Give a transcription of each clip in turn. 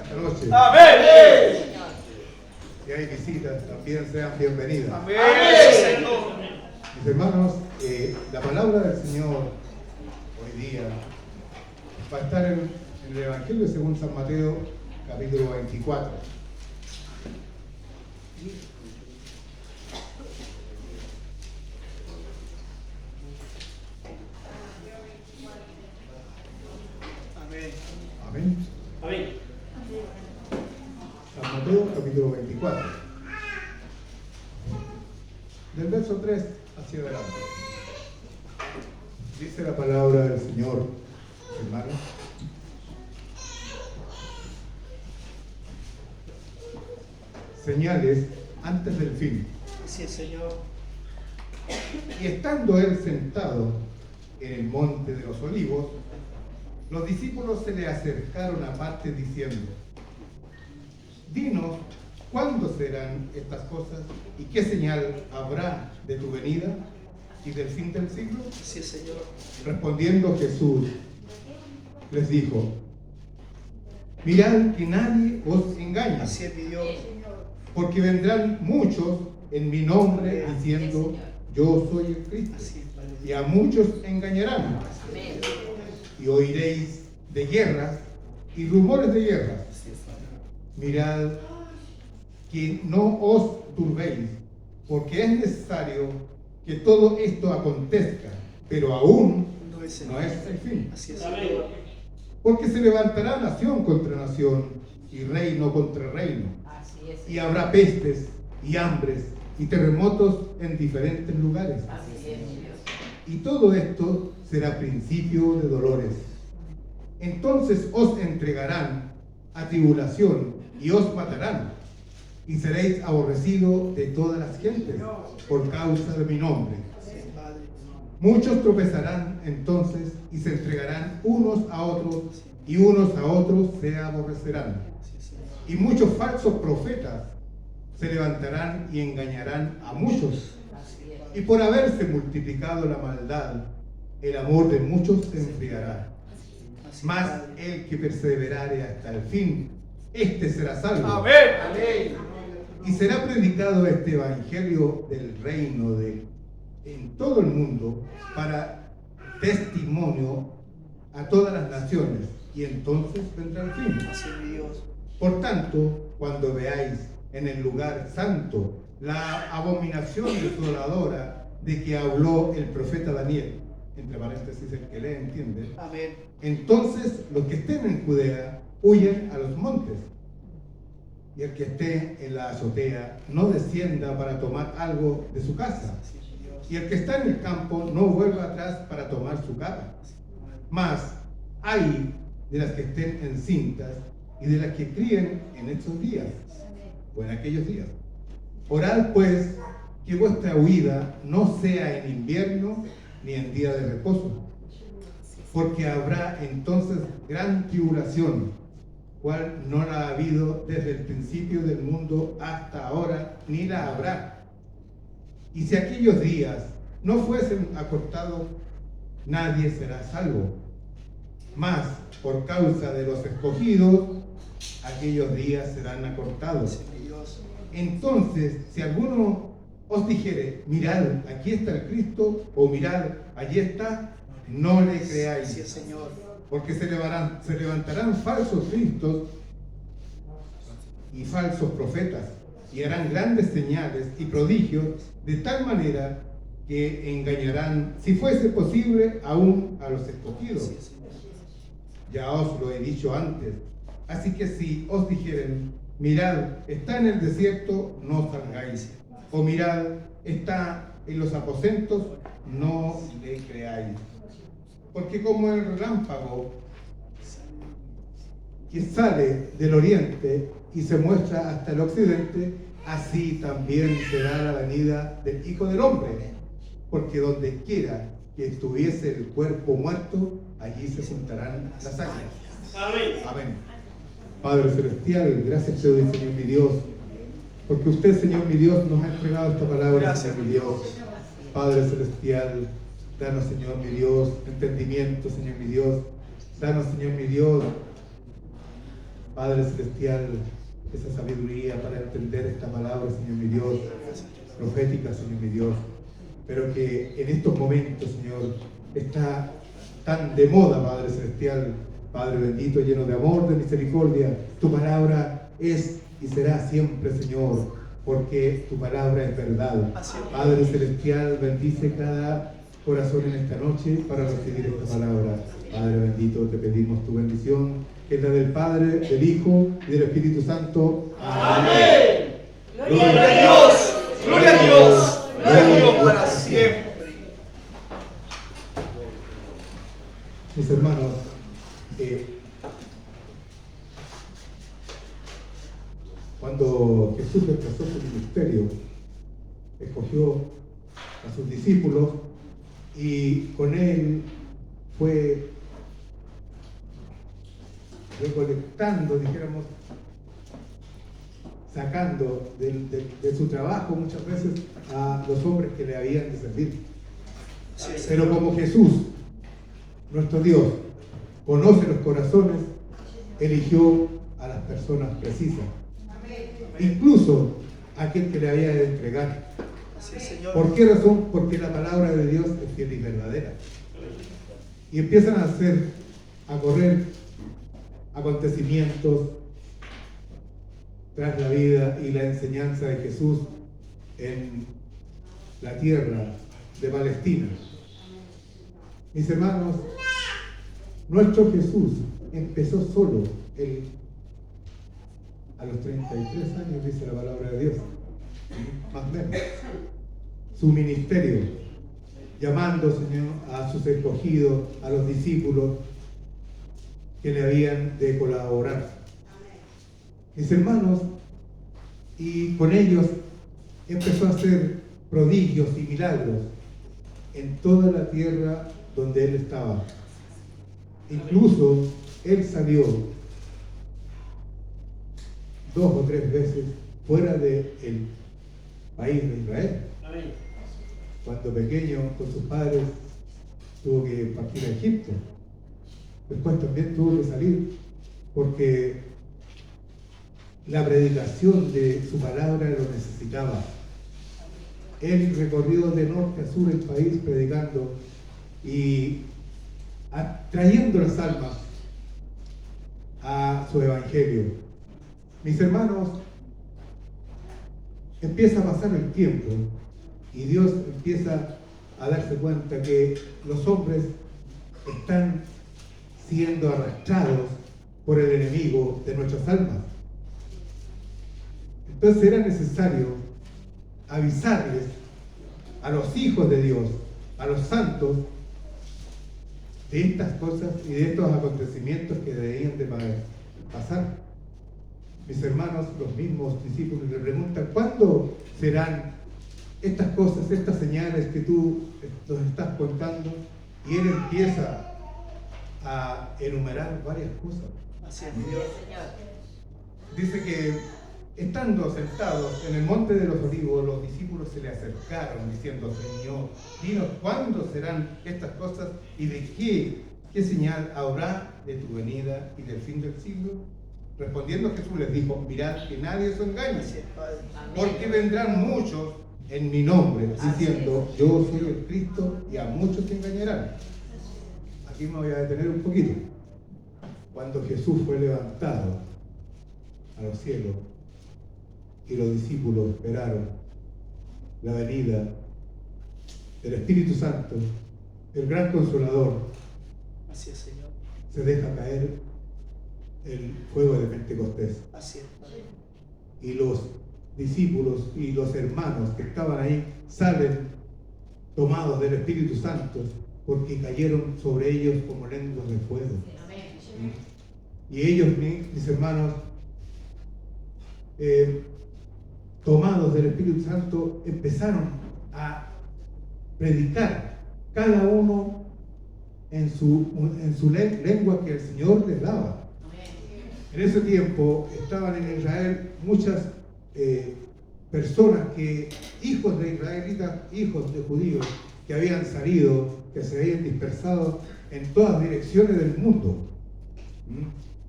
esta noche. Amén. Si hay visitas, también sean bienvenidas. Amén. Mis hermanos, la palabra del Señor hoy día va a estar en el Evangelio según San Mateo, capítulo 24. Amén. Amén. San Mateo, capítulo 24. Del verso 3 hacia adelante. Dice la palabra del Señor, hermanos. Señales antes del fin. Sí, Señor. Y estando él sentado en el monte de los olivos, los discípulos se le acercaron aparte diciendo: Dinos, ¿cuándo serán estas cosas? ¿Y qué señal habrá de tu venida y del fin del siglo? Sí, Señor. Respondiendo Jesús les dijo: Mirad que nadie os engañe, Así es, mi Dios. porque vendrán muchos en mi nombre diciendo: Yo soy el Cristo, Así es, Padre. y a muchos engañarán. Y oiréis de guerras y rumores de guerras. Así es, Padre. Mirad que no os turbéis, porque es necesario que todo esto acontezca, pero aún No es no es el fin. Así es, Señor. Porque se levantará nación contra nación y reino contra reino, Así es. y habrá pestes y hambres y terremotos en diferentes lugares. Así es, mi Dios. Y todo esto será principio de dolores. Entonces os entregarán a tribulación y os matarán, y seréis aborrecidos de todas las gentes por causa de mi nombre. Así es, Padre. Muchos tropezarán entonces y se entregarán unos a otros, y unos a otros se aborrecerán. Así es, Señor. Y muchos falsos profetas se levantarán y engañarán a muchos. Así es. Y por haberse multiplicado la maldad, el amor de muchos se enfriará. Así es, Mas Padre. el que perseverare hasta el fin, este será salvo. Amén. Y será predicado este evangelio del reino en todo el mundo para testimonio a todas las naciones, y entonces vendrá el fin. Así es, mi Dios. Por tanto, cuando veáis en el lugar santo la abominación desoladora de que habló el profeta Daniel, entre paréntesis el que lee entiende, Amén. entonces los que estén en Judea huyen a los montes, y el que esté en la azotea no descienda para tomar algo de su casa, Así es, mi Dios. y el que está en el campo no vuelva atrás para tomar su capa. Mas hay de las que estén encintas y de las que críen en estos días, o en aquellos días. Orad pues que vuestra huida no sea en invierno ni en día de reposo, porque habrá entonces gran tribulación, cual no la ha habido desde el principio del mundo hasta ahora, ni la habrá. Y si aquellos días no fuesen acortados, nadie será salvo. Mas por causa de los escogidos, aquellos días serán acortados. Así es, mi Dios. Entonces, si alguno os dijere: mirad, aquí está el Cristo, o mirad, allí está, no le Así es, creáis, Señor. porque se levantarán falsos cristos y falsos profetas, y harán grandes señales y prodigios, de tal manera que engañarán, si fuese posible, aún a los escogidos. Así es, Señor. Ya os lo he dicho antes. Así que si os dijeren: mirad, está en el desierto, no salgáis. O mirad, está en los aposentos, no le creáis. Porque como el relámpago que sale del oriente y se muestra hasta el occidente, así también será la venida del Hijo del Hombre. Porque donde quiera que estuviese el cuerpo muerto, allí se juntarán las águilas. Amén. Amén. Padre Celestial, gracias te doy, Señor mi Dios, porque usted, Señor mi Dios, nos ha entregado esta palabra, Gracias, Señor mi Dios. Padre Celestial, danos, Señor mi Dios, entendimiento, Señor mi Dios. Danos, Señor mi Dios, Padre Celestial, esa sabiduría para entender esta palabra, Señor mi Dios, profética, Señor mi Dios, pero que en estos momentos, Señor, está tan de moda, Padre Celestial, Padre bendito, lleno de amor, de misericordia. Tu palabra es y será siempre, Señor, porque tu palabra es verdad. Padre Celestial, bendice cada corazón en esta noche para recibir esta palabra. Padre bendito, te pedimos tu bendición, que es la del Padre, del Hijo y del Espíritu Santo. Amén. Gloria a Dios. Gloria a Dios. Gloria a Dios para siempre. Mis hermanos, cuando Jesús empezó su ministerio, escogió a sus discípulos y con él fue recolectando, dijéramos, sacando de su trabajo muchas veces a los hombres que le habían de servir. Pero como Jesús, nuestro Dios, conoce los corazones, eligió a las personas precisas, incluso a aquel que le había de entregar. ¿Por qué razón? Porque la palabra de Dios es fiel y verdadera. Y empiezan a correr acontecimientos tras la vida y la enseñanza de Jesús en la tierra de Palestina. Mis hermanos, nuestro Jesús empezó solo a los 33 años, dice la palabra de Dios, más o menos, su ministerio, llamando, Señor, a sus escogidos, a los discípulos que le habían de colaborar. Mis hermanos, y con ellos empezó a hacer prodigios y milagros en toda la tierra donde él estaba. Incluso él salió 2 o 3 veces fuera del país de Israel. Cuando pequeño, con sus padres, tuvo que partir a Egipto. Después también tuvo que salir porque la predicación de su palabra lo necesitaba. Él recorrió de norte a sur el país predicando y trayendo las almas a su evangelio. Mis hermanos, empieza a pasar el tiempo y Dios empieza a darse cuenta que los hombres están siendo arrastrados por el enemigo de nuestras almas. Entonces era necesario avisarles a los hijos de Dios, a los santos, de estas cosas y de estos acontecimientos que debían de pasar. Mis hermanos, los mismos discípulos le preguntan: ¿cuándo serán estas cosas, estas señales que tú nos estás contando? Y él empieza a enumerar varias cosas. Así es, Dios. Dice que estando sentados en el monte de los olivos, los discípulos se le acercaron diciendo: Señor, dinos cuándo serán estas cosas y de qué señal habrá de tu venida y del fin del siglo. Respondiendo Jesús les dijo: mirad que nadie os engañe, porque vendrán muchos en mi nombre diciendo: yo soy el Cristo, y a muchos se engañarán. Aquí me voy a detener un poquito. Cuando Jesús fue levantado a los cielos y los discípulos esperaron la venida del Espíritu Santo, el gran Consolador, Así es, Señor. se deja caer el fuego de Pentecostés. Así es, Padre. Y los discípulos y los hermanos que estaban ahí salen tomados del Espíritu Santo, porque cayeron sobre ellos como lenguas de fuego. Y ellos, mis hermanos, tomados del Espíritu Santo, empezaron a predicar, cada uno en su lengua que el Señor les daba. En ese tiempo estaban en Israel muchas personas hijos de israelitas, hijos de judíos, que habían salido, que se habían dispersado en todas direcciones del mundo.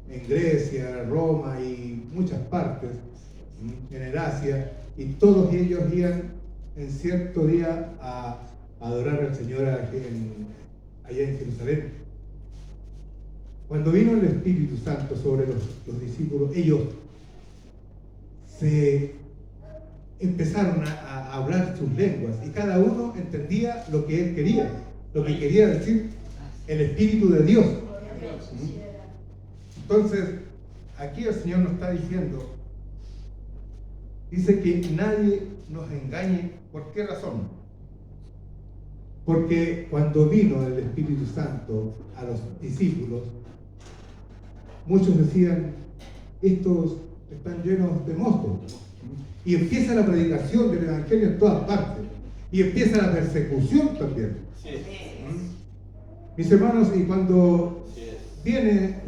en Grecia, Roma y muchas partes, en el Asia, y todos ellos iban en cierto día a adorar al Señor allá en Jerusalén. Cuando vino el Espíritu Santo sobre los discípulos, ellos se empezaron a hablar sus lenguas y cada uno entendía lo que él quería, lo que quería decir el Espíritu de Dios. Entonces, aquí el Señor nos está diciendo, dice que nadie nos engañe. ¿Por qué razón? Porque cuando vino el Espíritu Santo a los discípulos, muchos decían, estos están llenos de mosto. Y empieza la predicación del Evangelio en todas partes. Y empieza la persecución también. Sí. Mis hermanos, y cuando viene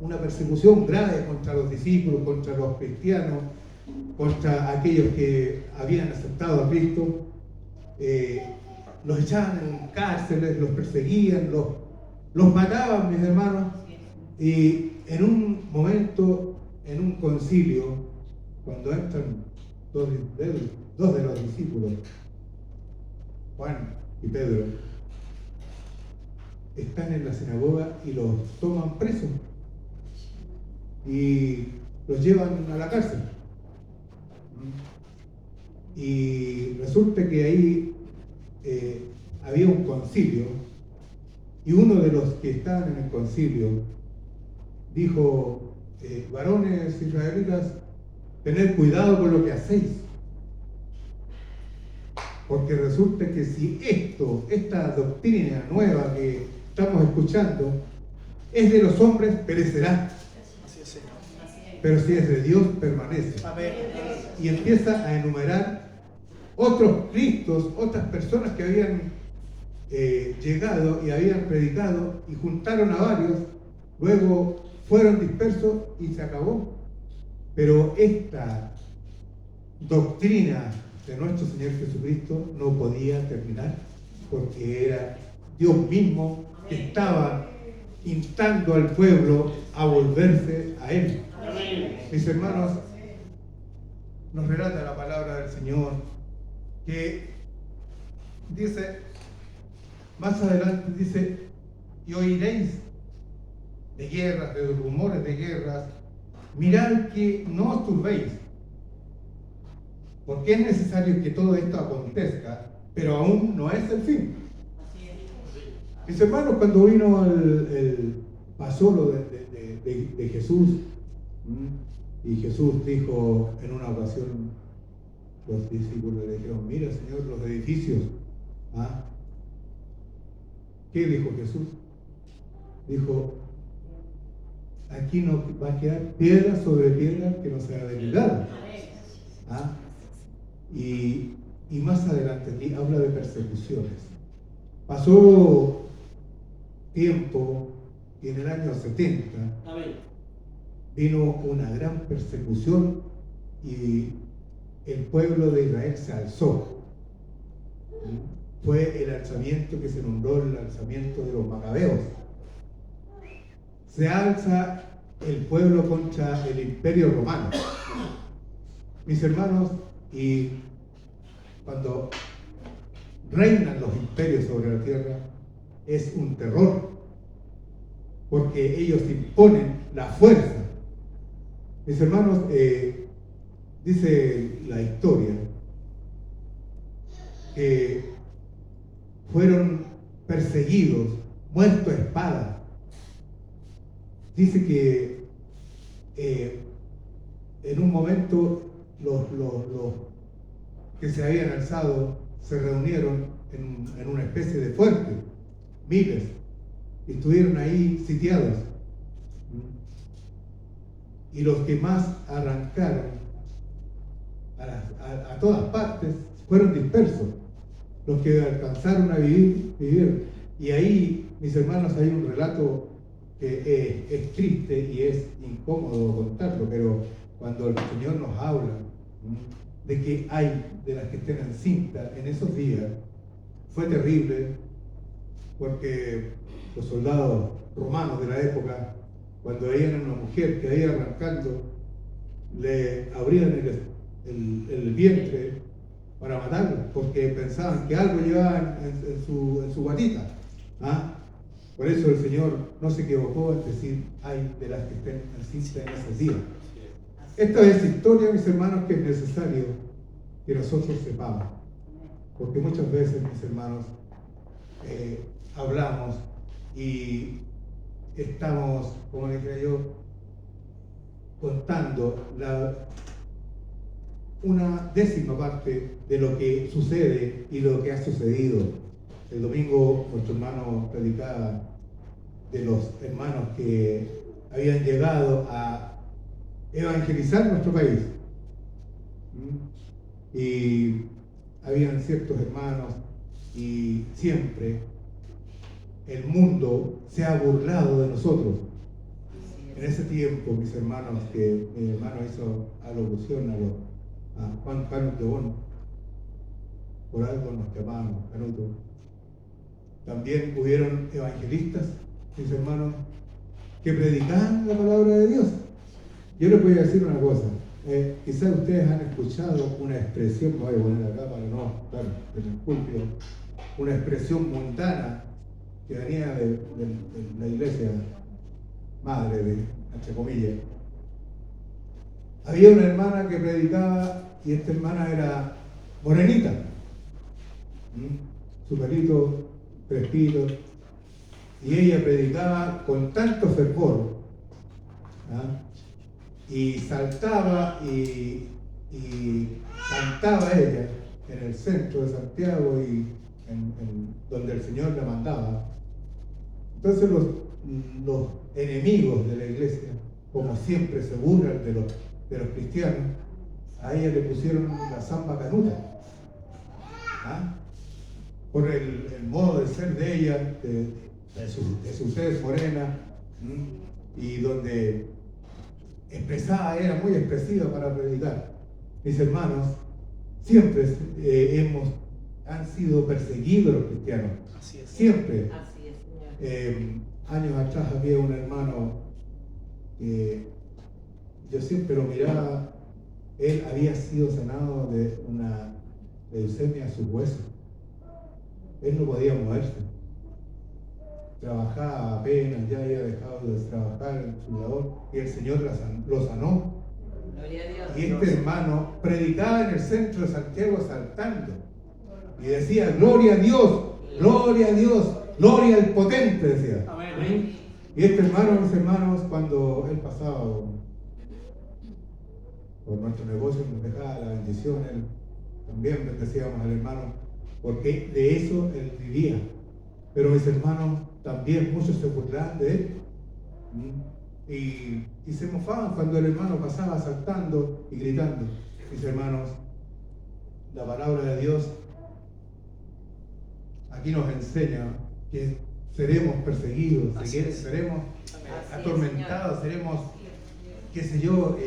una persecución grave contra los discípulos, contra los cristianos, contra aquellos que habían aceptado a Cristo, los echaban en cárceles, los perseguían, los mataban, mis hermanos. Y en un momento, en un concilio, cuando entran dos de los discípulos, Juan y Pedro, están en la sinagoga y los toman presos y los llevan a la cárcel. Y resulta que ahí había un concilio y uno de los que estaban en el concilio dijo, varones israelitas, tened cuidado con lo que hacéis, porque resulta que si esta doctrina nueva que estamos escuchando es de los hombres, perecerá, pero si es de Dios, permanece. Amén. Y empieza a enumerar otros Cristos, otras personas que habían llegado y habían predicado y juntaron a varios, luego fueron dispersos y se acabó. Pero esta doctrina de nuestro Señor Jesucristo no podía terminar, porque era Dios mismo que estaba instando al pueblo a volverse a Él. Mis hermanos, nos relata la palabra del Señor que dice, más adelante dice, y oiréis de guerras, de rumores de guerras, mirad que no os turbéis, porque es necesario que todo esto acontezca, pero aún no es el fin. Mis hermanos, cuando vino pasó lo de Jesús, y Jesús dijo en una ocasión, los discípulos le dijeron, mira Señor, los edificios. ¿Qué dijo Jesús? Dijo, aquí no va a quedar piedra sobre piedra que no sea derribada. Y más adelante aquí habla de persecuciones. Pasó tiempo y en el año 70 vino una gran persecución y el pueblo de Israel se alzó. Fue el alzamiento que se nombró el alzamiento de los macabeos. Se alza el pueblo contra el imperio romano. Mis hermanos, y cuando reinan los imperios sobre la tierra, es un terror, porque ellos imponen la fuerza. Mis hermanos, dice la historia que fueron perseguidos, muertos a espada. Dice que en un momento los que se habían alzado se reunieron en una especie de fuerte, miles, y estuvieron ahí sitiados. Y los que más arrancaron a todas partes fueron dispersos. Los que alcanzaron a vivir. Y ahí, mis hermanos, hay un relato que es triste y es incómodo contarlo, pero cuando el Señor nos habla de que hay de las que estén encintas en esos días, fue terrible, porque los soldados romanos de la época, cuando veían a una mujer que iba arrancando, le abrían el vientre para matarla, porque pensaban que algo llevaba en su guatita. ¿Ah? Por eso el Señor no se equivocó en decir, hay de las que estén encintas en esos días. Esta es historia, mis hermanos, que es necesario que nosotros sepamos, porque muchas veces, mis hermanos, hablamos y estamos, como le decía yo, contando una décima parte de lo que sucede y lo que ha sucedido. El domingo nuestro hermano predicaba de los hermanos que habían llegado a evangelizar nuestro país. Y habían ciertos hermanos y siempre el mundo se ha burlado de nosotros. En ese tiempo, mis hermanos, que mi hermano hizo alusión a Juan Carlos de Bono, por algo nos llamamos Canuto. También hubieron evangelistas, mis hermanos, que predicaban la palabra de Dios. Yo les voy a decir una cosa, quizás ustedes han escuchado una expresión, me voy a poner acá para no estar en el púlpito, una expresión mundana que venía de la iglesia madre, entre comillas. Había una hermana que predicaba y esta hermana era morenita, su pelito crespito, y ella predicaba con tanto fervor, ¿ah? Y saltaba y cantaba ella en el centro de Santiago y donde el Señor la mandaba. Entonces los enemigos de la iglesia, como siempre se burlan de los cristianos, a ella le pusieron la samba canuta, ¿ah? Por el modo de ser de ella, de su tez morena, y donde era muy expresiva para predicar. Mis hermanos, siempre han sido perseguidos los cristianos. Así es. Siempre. Así es, Señor. Años atrás había un hermano que yo siempre lo miraba. Él había sido sanado de una leucemia a sus huesos. Él no podía moverse. Trabajaba apenas, ya había dejado de trabajar en su labor y el Señor lo sanó. Gloria a Dios. Y este hermano predicaba en el centro de Santiago saltando y decía: gloria a Dios, gloria a Dios, gloria al potente, decía. Amén. Y este hermano, mis hermanos, cuando él pasaba por nuestro negocio, nos dejaba la bendición, él también bendecíamos al hermano, porque de eso él vivía. Pero mis hermanos, también muchos se burlaban de él. Y se mofaban cuando el hermano pasaba saltando y gritando. Mis hermanos, la palabra de Dios aquí nos enseña que seremos perseguidos, que seremos atormentados, seremos, qué sé yo,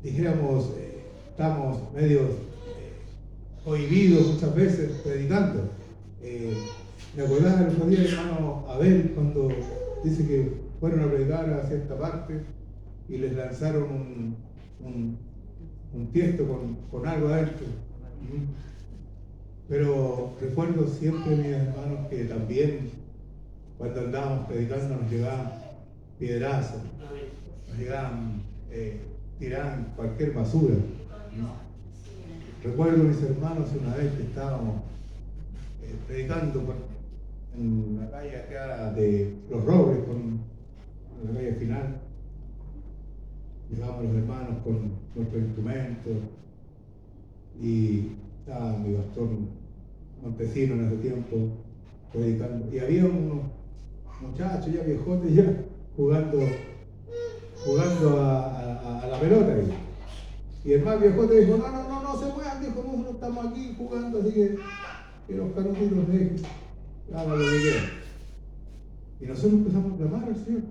dijéramos, estamos medio cohibidos muchas veces predicando. Me acordaba el otro día, hermano Abel, cuando dice que fueron a predicar hacia esta parte y les lanzaron un tiesto con algo adentro. Pero recuerdo siempre, mis hermanos, que también cuando andábamos predicando nos llegaban piedrazos, nos llegaban, tiraban cualquier basura. Recuerdo, mis hermanos, una vez que estábamos predicando en la calle acá de Los Robles, en la calle final. Llegamos los hermanos con nuestros instrumentos y estaba mi pastor Montesino en ese tiempo predicando. Y había unos muchachos ya viejotes ya jugando a la pelota. Y el más viejote dijo: no se muevan, dijo, nosotros estamos aquí jugando, así que los canutitos dejen, hagan lo que quieran. Y nosotros empezamos a clamar al Señor.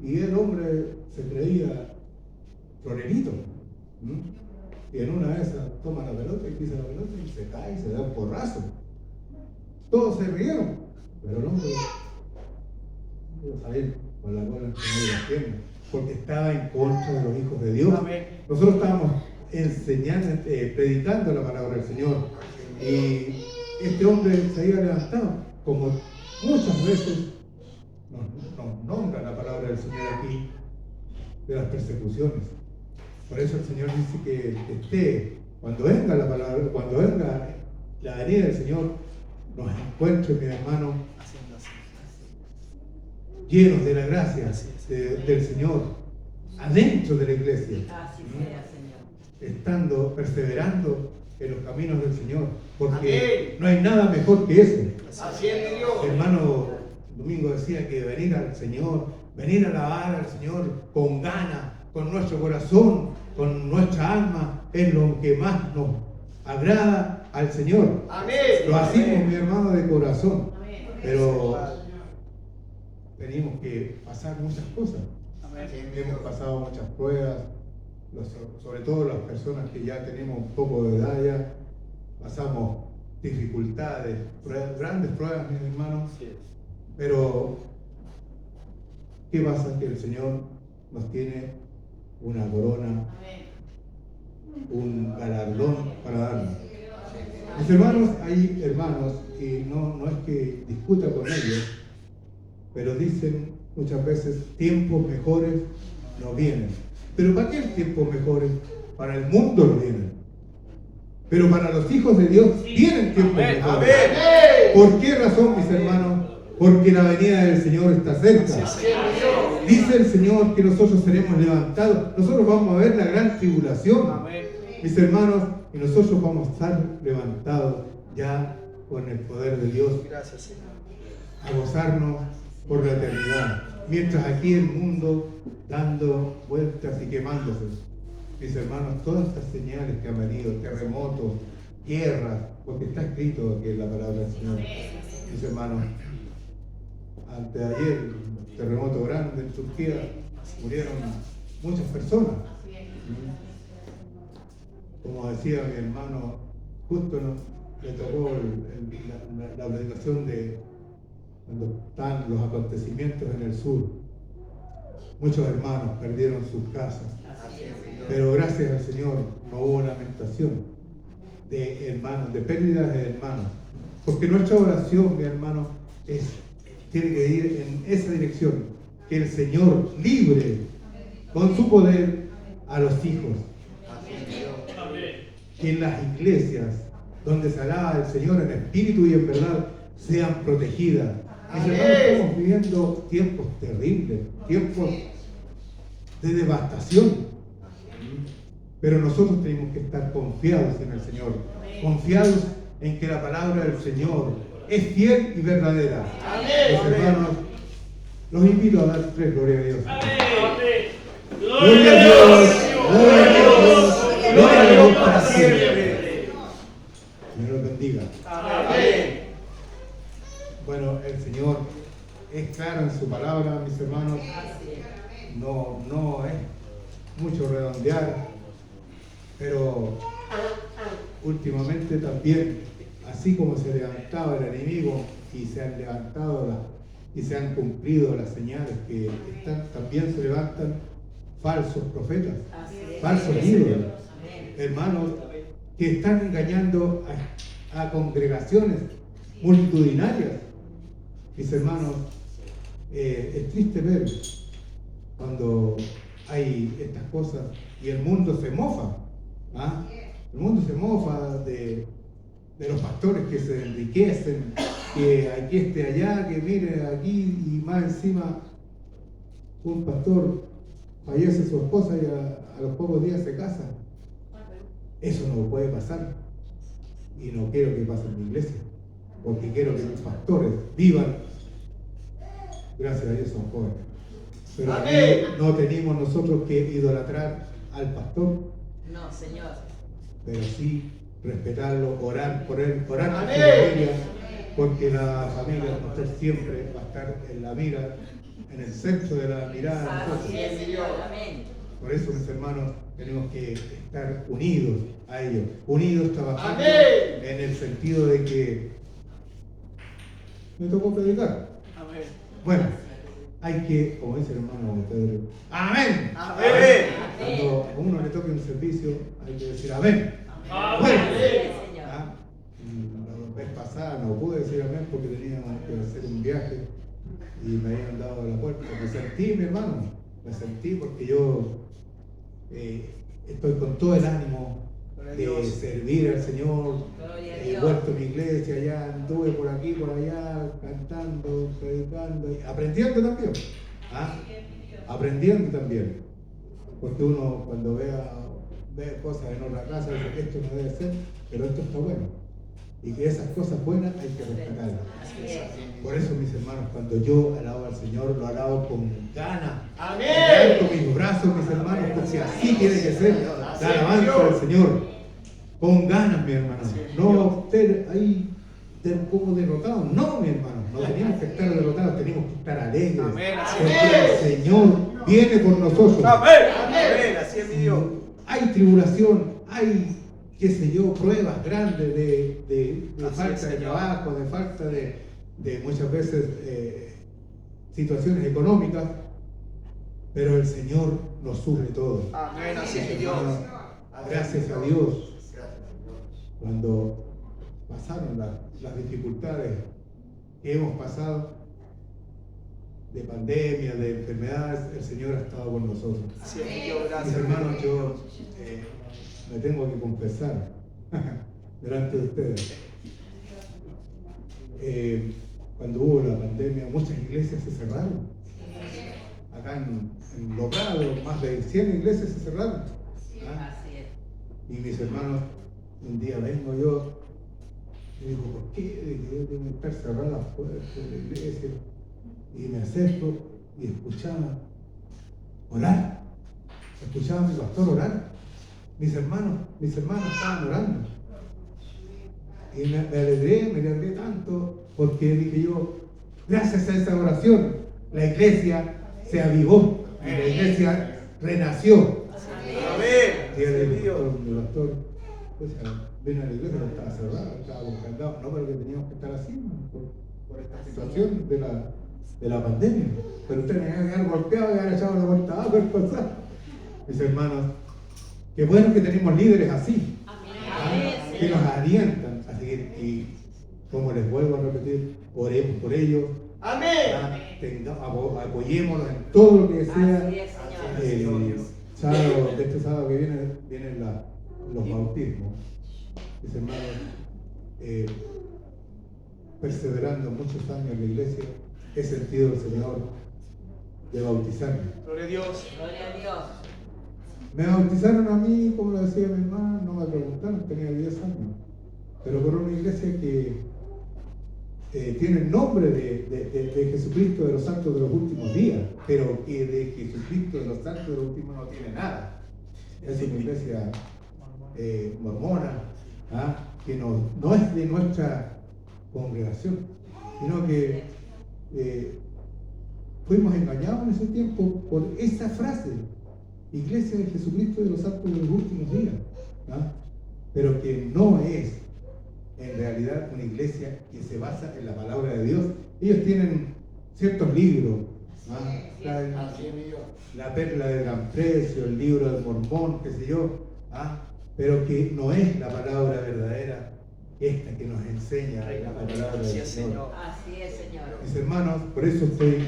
Y el hombre se creía florerito. Y en una de esas toma la pelota y pisa la pelota y se cae y se da un porrazo. Todos se rieron, pero el hombre iba a salir con la cola entre medio de las piernas, porque estaba en contra de los hijos de Dios. Amén. Nosotros estábamos enseñando, predicando la palabra del Señor, y este hombre se había levantado, como muchas veces nos nombra la palabra del Señor aquí, de las persecuciones. Por eso el Señor dice que cuando venga la palabra, cuando venga la venida del Señor, nos encuentre, mi hermano, llenos de la gracia del Señor, adentro de la iglesia, Así sea, Señor. estando, perseverando en los caminos del Señor, porque Amén. no hay nada mejor que eso. Así es, mi Dios. El hermano Domingo decía que venir al Señor, venir a alabar al Señor con ganas, con nuestro corazón, con nuestra alma, es lo que más nos agrada al Señor. Amén. Lo hacemos, Amén. mi hermano, de corazón, Amén. pero tenemos que pasar muchas cosas. Amén. Hemos pasado muchas pruebas, sobre todo las personas que ya tenemos un poco de edad ya, pasamos dificultades, grandes pruebas, mis hermanos, pero ¿qué pasa? Que el Señor nos tiene una corona, Amén. un galardón para darnos. Mis hermanos, hay hermanos, y no es que discuta con ellos, pero dicen muchas veces, tiempos mejores no vienen. ¿Pero para qué tiempos mejores? Para el mundo no vienen. Pero para los hijos de Dios vienen tiempos Amén. mejores. Amén. ¿Por qué razón, mis hermanos? Porque la venida del Señor está cerca. Así es, mi Dios. Dice el Señor que nosotros seremos levantados. Nosotros vamos a ver la gran tribulación, Amén. mis hermanos, y nosotros vamos a estar levantados ya con el poder de Dios Gracias, Señor. a gozarnos por la eternidad. Mientras aquí el mundo dando vueltas y quemándose. Mis hermanos, todas estas señales que han venido, terremotos, guerras, porque está escrito aquí en la palabra del Señor. Mis hermanos, anteayer, un terremoto grande en Turquía, murieron muchas personas. Como decía mi hermano, justo le tocó la predicación de cuando están los acontecimientos en el sur. Muchos hermanos perdieron sus casas, pero gracias al Señor no hubo lamentación de hermanos, de pérdidas de hermanos, porque nuestra oración, mi hermano, tiene que ir en esa dirección, que el Señor libre con su poder a los hijos, que en las iglesias donde se alaba al Señor en espíritu y en verdad sean protegidas. Mis hermanos, estamos viviendo tiempos terribles, tiempos de devastación, pero nosotros tenemos que estar confiados en el Señor, confiados en que la palabra del Señor es fiel y verdadera. Mis hermanos, los invito a dar tres gloria a Dios. Gloria a Dios, gloria a Dios, gloria a Dios para siempre. Dios los bendiga. Amén. Bueno, el Señor es claro en su palabra, mis hermanos. No es mucho redondear, pero últimamente también, así como se levantaba el enemigo y se han levantado y se han cumplido las señales que están, también se levantan falsos profetas, falsos ídolos, hermanos, que están engañando a congregaciones multitudinarias. Mis hermanos, es triste ver cuando hay estas cosas y el mundo se mofa. ¿Ah? El mundo se mofa de los pastores que se enriquecen, que aquí allá, que mire aquí, y más encima un pastor fallece su esposa y a los pocos días se casa. Eso no puede pasar, y no quiero que pase en mi iglesia, porque quiero que los pastores vivan. Gracias a Dios son jóvenes, pero aquí no tenemos nosotros que idolatrar al pastor, No, Señor. pero sí respetarlo, orar por él, orar por su familia, porque la familia del pastor siempre va a estar en la mira, en el centro de la mirada de nosotros. Así es, Señor. Amén. Por eso, mis hermanos, tenemos que estar unidos a ellos, unidos trabajando en el sentido de que me tocó predicar. Amén. Bueno, hay que, como dice el hermano Pedro, amén. Amén. Cuando a uno le toque un servicio, hay que decir amén. Amén. Bueno, Sí, Señor. la vez pasada no pude decir amén porque teníamos que hacer un viaje y me habían dado la puerta. Me sentí, mi hermano, me sentí porque yo estoy con todo el ánimo de servir al Señor. Gloria a He Dios. vuelto a mi iglesia, ya anduve por aquí, por allá, cantando, predicando, y aprendiendo también. ¿Ah? Aprendiendo también. Porque uno cuando ve cosas en otra casa, dice, esto no debe ser, pero esto está bueno. Y que esas cosas buenas hay que rescatarlas. Así es. Por eso, mis hermanos, cuando yo alabo al Señor, lo alabo con ganas. Amén. Con mis brazos, mis hermanos, porque así tiene que ser la alabanza del Señor. Con ganas, mi hermano. No estar ahí como derrotados. No, mi hermano. No tenemos que estar derrotados, tenemos que estar alegres. Amén. Porque el Señor viene por nosotros. Amén. Amén. Así es mi Dios. Hay tribulación, hay, qué sé yo, pruebas grandes de falta de trabajo, de falta de muchas veces situaciones económicas, pero el Señor nos suple todo. Amén. Así es mi Dios. Gracias a Dios. Cuando pasaron las dificultades que hemos pasado, de pandemia, de enfermedades, el Señor ha estado con nosotros. Así es mi Dios. Mis Gracias. hermanos, yo me tengo que confesar delante de ustedes. Cuando hubo la pandemia, muchas iglesias se cerraron. Acá en Logrado, más de 100 iglesias se cerraron. ¿Ah? Así es. Y mis hermanos, un día vengo yo y digo, ¿por qué? De que yo tengo que estar cerrada las puertas de la iglesia. Y me acerco y escuchaba orar. Escuchaba a mi pastor orar. Mis hermanos estaban orando. Y me alegré tanto, porque dije yo, gracias a esa oración, la iglesia se avivó, y la iglesia renació. Amén. Y Así es mi mi Dios. pastor, pues, vino a la iglesia, no estaba cerrada, estaba con candado. No, pero que teníamos que estar así, ¿no? por esta situación de la pandemia. Pero ustedes me iban a quedar golpeados y haber echado la puerta abajo, ¿qué pasa? Mis hermanos, qué bueno que tenemos líderes así, que nos alientan a seguir. Y como les vuelvo a repetir, oremos por ellos. Amén. Apoyémonos en todo lo que sea. Así es, Señor. Sábado, este sábado que vienen los bautismos. Mis hermanos, perseverando muchos años en la iglesia, he sentido el Señor de bautizarme. Gloria a Dios. Gloria a Dios. Me bautizaron a mí, como lo decía mi hermana, no me preguntaron, tenía 10 años. Pero por una iglesia que tiene el nombre de Jesucristo de los Santos de los Últimos Días, pero que de Jesucristo de los Santos de los Últimos no tiene nada. Es una iglesia mormona, ¿ah? Que no es de nuestra congregación, sino que fuimos engañados en ese tiempo por esa frase, Iglesia de Jesucristo de los Santos de los Últimos Días, ¿ah? Pero que no es en realidad una iglesia que se basa en la palabra de Dios. Ellos tienen ciertos libros, ¿ah? La Perla de Gran Precio, el libro del Mormón, qué sé yo, ¿ah? Pero que no es la palabra verdadera, esta que nos enseña la palabra del Señor. Así es, Señor. Mis hermanos, por eso estoy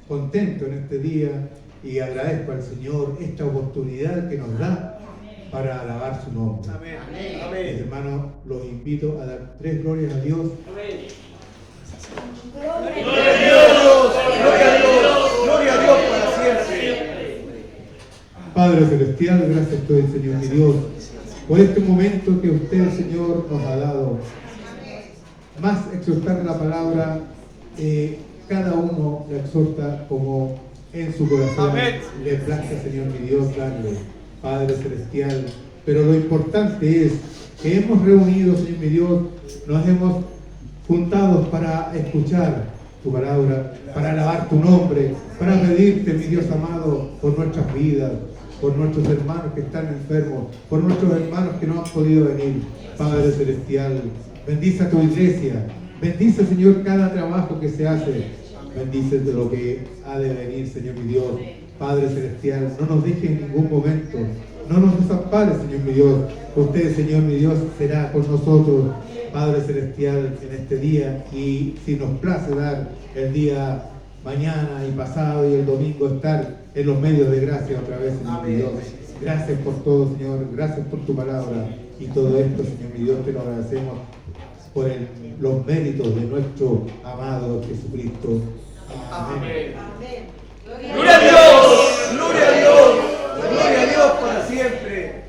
contento en este día y agradezco al Señor esta oportunidad que nos da para alabar su nombre. Amén. Mis Amén. hermanos, los invito a dar 3 glorias a Dios. Amén. Gloria a Dios. Gloria a Dios. Gloria a Dios para siempre. Padre Celestial, gracias estoy, Señor mi Dios, por este momento que usted, Señor, nos ha dado. Más exhortar la palabra, cada uno la exhorta como en su corazón. Amén. Le place, Señor mi Dios, darle, Padre Celestial. Pero lo importante es que hemos reunido, Señor mi Dios, nos hemos juntado para escuchar tu palabra, para alabar tu nombre, para pedirte, mi Dios amado, por nuestras vidas, por nuestros hermanos que están enfermos, por nuestros hermanos que no han podido venir. Padre Celestial, bendice a tu iglesia, bendice, Señor, cada trabajo que se hace. bendices de lo que ha de venir, Señor mi Dios. Padre Celestial, no nos dejes en ningún momento, no nos desampares, Señor mi Dios. Usted, Señor mi Dios, será con nosotros, Padre Celestial, en este día, y si nos place dar el día mañana y pasado y el domingo estar en los medios de gracia otra vez, Señor mi Dios. Gracias por todo, Señor, gracias por tu palabra y todo esto, Señor mi Dios, te lo agradecemos por los méritos de nuestro amado Jesucristo. Amén.